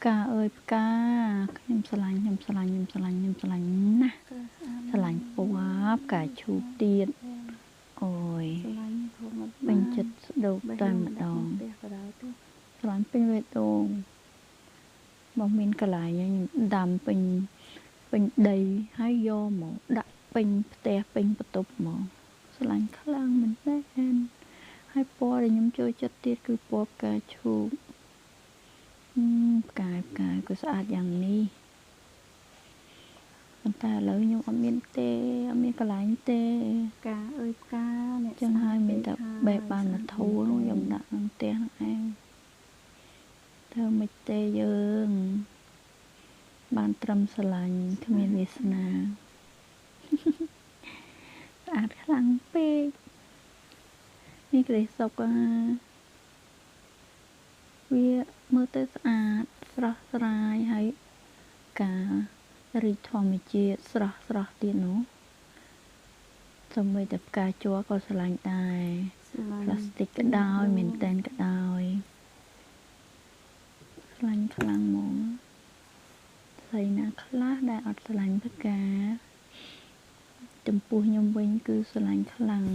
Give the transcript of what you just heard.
កាអើយផ្កាខ្ញុំស្រឡាញ់ណាស្រឡាញ់ពណ៌ផ្កាឈូកទៀតអូយពេញចិត្តស្ដោកតែម្ដងស្រឡាញ់ពេញបេះដូងមកមានកន្លែងខ្ញុំដាំពេញដីហើយយកមកដាក់ពេញផ្ទះពេញបន្ទប់មកស្រឡាញ់ខ្លាំងមែនទែនហើយពណ៌ដែលខ្ញុំចូលចិត្តទៀតគឺពណ៌ផ្កាឈូកផ្កាក៏ស្អាតយ៉ាងនេះប៉ុន្តែឥឡូវខ្ញុំអត់មានកន្លែងទេផ្កាអើយផ្កាអ្នកចឹងហើយមានតែបេះបានមកធូរខ្ញុំដាក់ក្នុងផ្ទះហ្នឹងឯងធ្វើមិនទេយើងបានត្រឹមស្រឡាញ់គ្មានវាសនាស្អាតខ្លាំងពេកនេះក្ដីសុខវាមើលទៅស្អាតស្រស់ស្រាយហើយការរីកធម្មជាតិស្រស់ទៀតនោះសូម្បីតែផ្កាជ័រក៏ស្រឡាញ់ដែរផ្លាស្ទិកក៏ដោយមែនតែនក៏ដោយស្រឡាញ់ខ្លាំងហ្មងស្រីណាខ្លះដែលអត់ស្រឡាញ់ផ្កាចំពោះខ្ញុំវិញគឺស្រឡាញ់ខ្លាំង